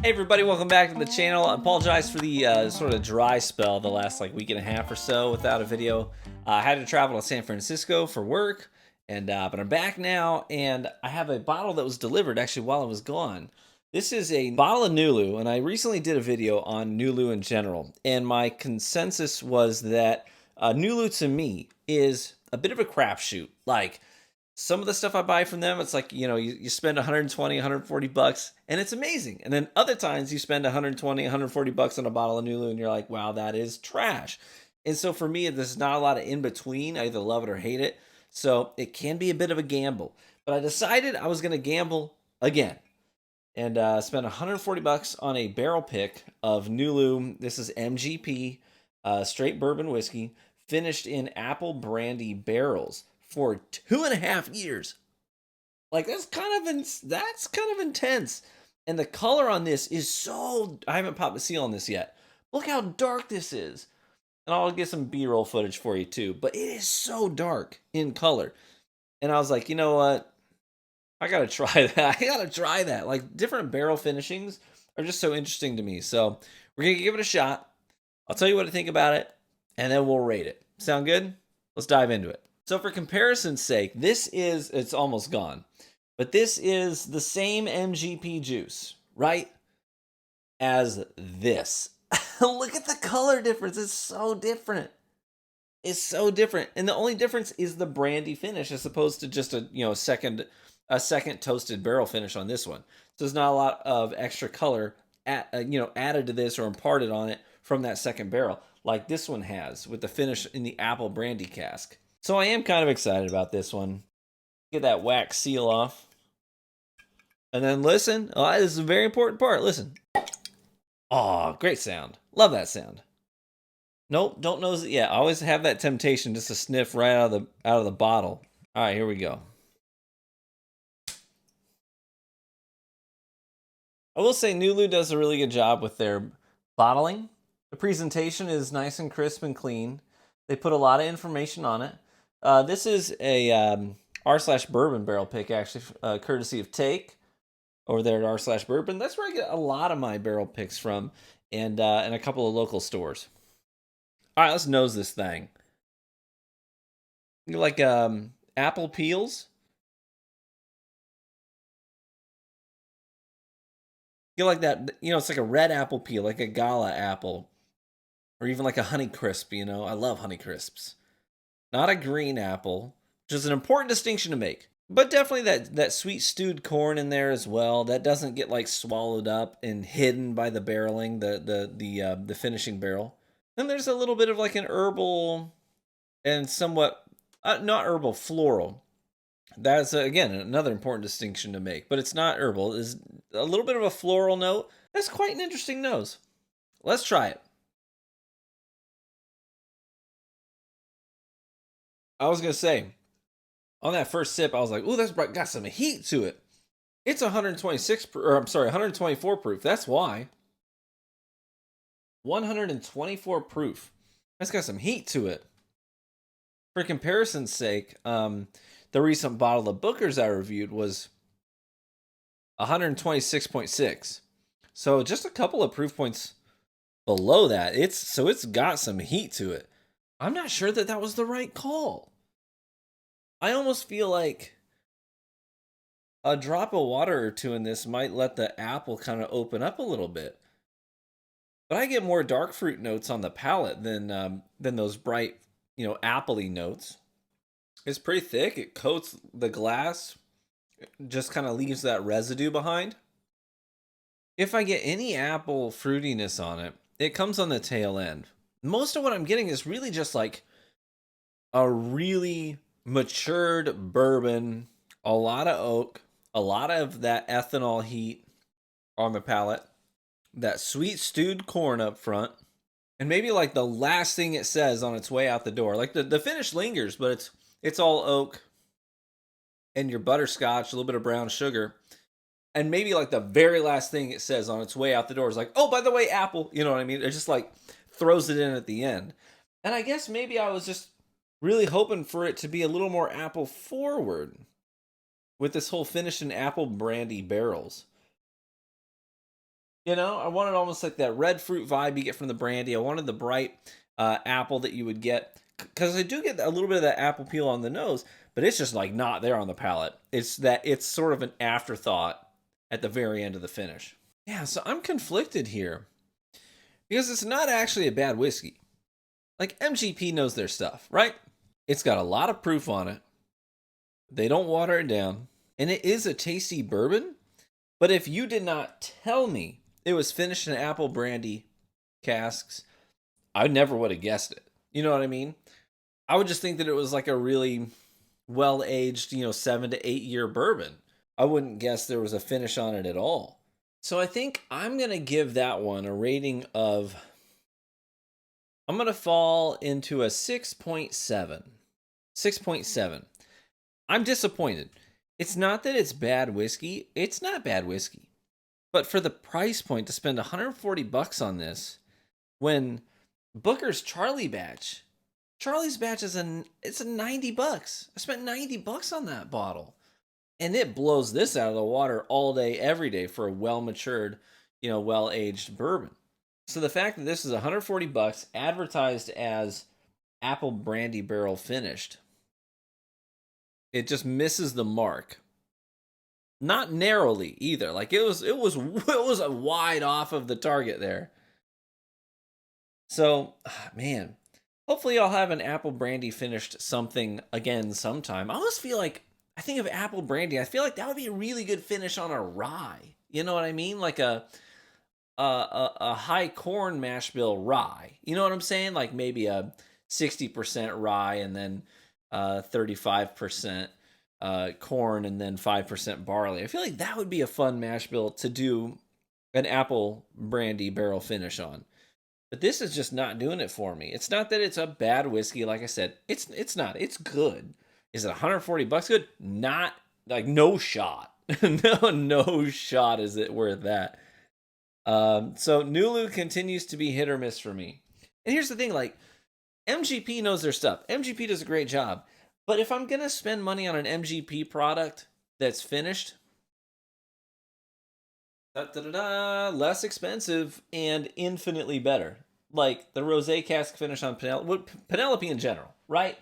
Hey everybody, welcome back to the channel. I apologize for the sort of dry spell the last week and a half or so without a video. I had to travel to San Francisco for work, and but I'm back now, and I have a bottle that was delivered actually while I was gone. This is a bottle of Nulu, and I recently did a video on Nulu in general, and my consensus was that Nulu to me is a bit of a crapshoot. Like, some of the stuff I buy from them, it's like, you spend 120, 140 bucks and it's amazing. And then other times you spend 120, 140 bucks on a bottle of Nulu and you're like, wow, that is trash. And so for me, there's not a lot of in between. I either love it or hate it. So it can be a bit of a gamble. But I decided I was going to gamble again and spend 140 bucks on a barrel pick of Nulu. This is MGP, straight bourbon whiskey, finished in apple brandy barrels for 2.5 years. Like, that's kind of intense. And the color on this is so, I haven't popped the seal on this yet. Look how dark this is. And I'll get some B-roll footage for you too, but it is so dark in color. And I was like, you know what? I gotta try that. I gotta try that. Like, different barrel finishings are just so interesting to me. So we're gonna give it a shot. I'll tell you what I think about it, and then we'll rate it. Sound good? Let's dive into it. So for comparison's sake, it's almost gone, but this is the same MGP juice, right, as this. Look at the color difference. It's so different. It's so different. And the only difference is the brandy finish as opposed to just a second toasted barrel finish on this one. So there's not a lot of extra color added to this or imparted on it from that second barrel like this one has with the finish in the apple brandy cask. So I am kind of excited about this one. Get that wax seal off. And then listen. Oh, this is a very important part. Listen. Oh, great sound. Love that sound. Nope, don't nose it yet. I always have that temptation just to sniff right out of the bottle. All right, here we go. I will say Nulu does a really good job with their bottling. The presentation is nice and crisp and clean. They put a lot of information on it. This is a r/bourbon barrel pick, actually, courtesy of Take over there at r/bourbon. That's where I get a lot of my barrel picks from, and a couple of local stores. All right, let's nose this thing. You like apple peels? You like that? It's like a red apple peel, like a gala apple, or even like a Honey Crisp. I love Honey Crisps. Not a green apple, which is an important distinction to make. But definitely that sweet stewed corn in there as well. That doesn't get like swallowed up and hidden by the barreling, the finishing barrel. Then there's a little bit of like an herbal and somewhat not herbal, floral. That's again another important distinction to make. But it's not herbal. It's a little bit of a floral note. That's quite an interesting nose. Let's try it. I was gonna say, on that first sip, I was like, "Ooh, that's got some heat to it." It's 126, or I'm sorry, 124 proof. That's why. 124 proof. That's got some heat to it. For comparison's sake, the recent bottle of Booker's I reviewed was 126.6. So just a couple of proof points below that. It's got some heat to it. I'm not sure that was the right call. I almost feel like a drop of water or two in this might let the apple kind of open up a little bit. But I get more dark fruit notes on the palate than those bright, appley notes. It's pretty thick. It coats the glass, just kind of leaves that residue behind. If I get any apple fruitiness on it, it comes on the tail end. Most of what I'm getting is really just like a really matured bourbon, a lot of oak, a lot of that ethanol heat on the palate, that sweet stewed corn up front, and maybe like the last thing it says on its way out the door. Like the finish lingers, but it's all oak and your butterscotch, a little bit of brown sugar. And maybe like the very last thing it says on its way out the door is like, oh, by the way, apple. You know what I mean? It just like throws it in at the end. And I guess maybe I was just really hoping for it to be a little more apple forward with this whole finished in apple brandy barrels. You know, I wanted almost like that red fruit vibe you get from the brandy. I wanted the bright apple that you would get, because I do get a little bit of that apple peel on the nose, but it's just like not there on the palate. It's sort of an afterthought at the very end of the finish. Yeah, so I'm conflicted here because it's not actually a bad whiskey. Like MGP knows their stuff, right? It's got a lot of proof on it. They don't water it down, and it is a tasty bourbon. But if you did not tell me it was finished in apple brandy casks, I never would have guessed it. You know what I mean? I would just think that it was like a really well aged, 7 to 8 year bourbon. I wouldn't guess there was a finish on it at all. So I think I'm going to give that one a rating of, I'm going to fall into a 6.7. 6.7. I'm disappointed. It's not that it's bad whiskey. It's not bad whiskey. But for the price point to spend $140 on this, when Booker's Charlie's batch is it's a $90. I spent $90 on that bottle. And it blows this out of the water all day, every day for a well-matured, well-aged bourbon. So the fact that this is $140 advertised as apple brandy barrel finished, it just misses the mark. Not narrowly either. Like it was a wide off of the target there. So, man, hopefully I'll have an apple brandy finished something again sometime. I almost feel like, I think of apple brandy, I feel like that would be a really good finish on a rye. You know what I mean? Like a high corn mash bill rye. You know what I'm saying? Like maybe a 60% rye and then 35% corn and then 5% barley. I feel like that would be a fun mash bill to do an apple brandy barrel finish on. But this is just not doing it for me. It's not that it's a bad whiskey, like I said. It's not. It's good. Is it $140 good? Not, like, no shot. no shot is it worth that. So Nulu continues to be hit or miss for me. And here's the thing, like, MGP knows their stuff. MGP does a great job. But if I'm going to spend money on an MGP product that's finished, less expensive and infinitely better. Like the rosé cask finish on Penelope in general, right?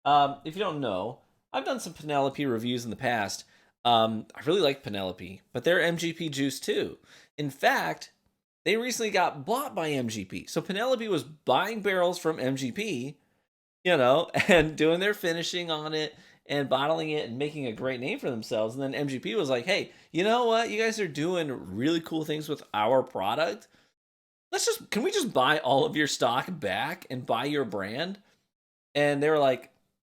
If you don't know, I've done some Penelope reviews in the past. I really like Penelope, but they're MGP juice too. In fact, they recently got bought by MGP. So Penelope was buying barrels from MGP, and doing their finishing on it and bottling it and making a great name for themselves. And then MGP was like, hey, you know what? You guys are doing really cool things with our product. Can we just buy all of your stock back and buy your brand? And they were like,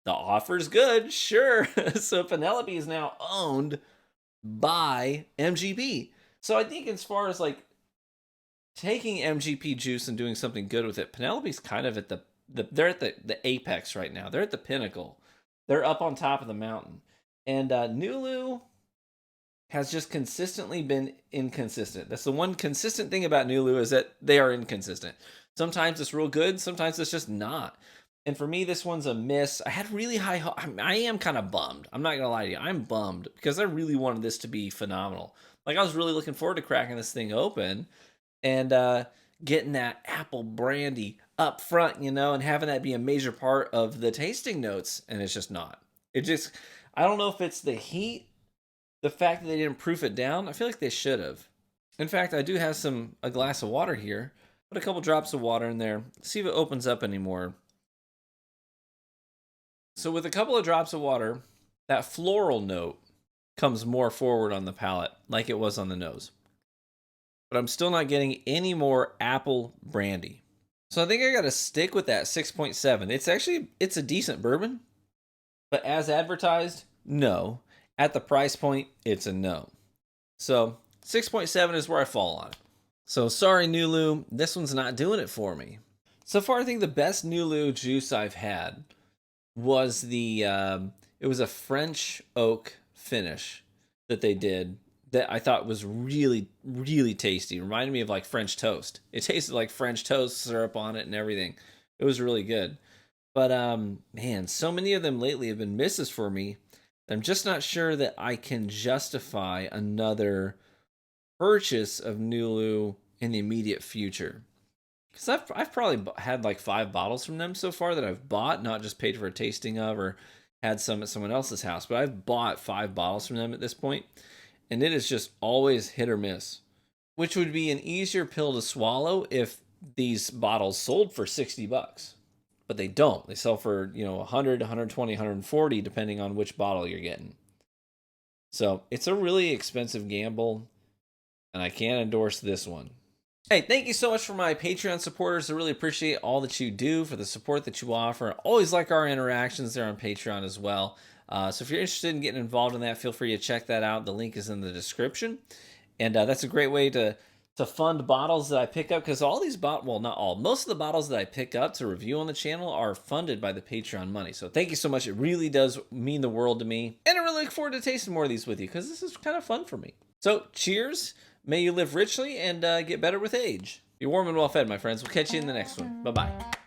the offer's good, sure. So Penelope is now owned by MGP. So I think as far as like taking MGP juice and doing something good with it, Penelope's kind of at they're at the apex right now. They're at the pinnacle. They're up on top of the mountain. And Nulu has just consistently been inconsistent. That's the one consistent thing about Nulu, is that they are inconsistent. Sometimes it's real good, sometimes it's just not. And for me, this one's a miss. I had really high I am kind of bummed. I'm not going to lie to you. I'm bummed because I really wanted this to be phenomenal. Like, I was really looking forward to cracking this thing open and getting that apple brandy up front, and having that be a major part of the tasting notes. And it's just not. I don't know if it's the heat, the fact that they didn't proof it down. I feel like they should have. In fact, I do have a glass of water here. Put a couple drops of water in there. See if it opens up anymore. So with a couple of drops of water, that floral note comes more forward on the palate, like it was on the nose. But I'm still not getting any more apple brandy. So I think I got to stick with that 6.7. It's a decent bourbon, but as advertised, no. At the price point, it's a no. So 6.7 is where I fall on it. So sorry, Nulu, this one's not doing it for me. So far, I think the best Nulu juice I've had was it was a French oak finish that they did that I thought was really, really tasty. It reminded me of like French toast. It tasted like French toast, syrup on it and everything. It was really good. But man, so many of them lately have been misses for me. I'm just not sure that I can justify another purchase of Nulu in the immediate future. Because I've probably had like 5 bottles from them so far that I've bought, not just paid for a tasting of or had some at someone else's house, but I've bought 5 bottles from them at this point, and it is just always hit or miss, which would be an easier pill to swallow if these bottles sold for $60. But they don't. They sell for, 100, 120, 140 depending on which bottle you're getting. So, it's a really expensive gamble, and I can't endorse this one. Hey, thank you so much for my Patreon supporters. I really appreciate all that you do, for the support that you offer. Always like our interactions there on Patreon as well. So if you're interested in getting involved in that, feel free to check that out. The link is in the description. And that's a great way to fund bottles that I pick up, because all these well, not all, most of the bottles that I pick up to review on the channel are funded by the Patreon money. So thank you so much. It really does mean the world to me. And I really look forward to tasting more of these with you, because this is kind of fun for me. So cheers. May you live richly and get better with age. Be warm and well fed, my friends. We'll catch you in the next one. Bye-bye.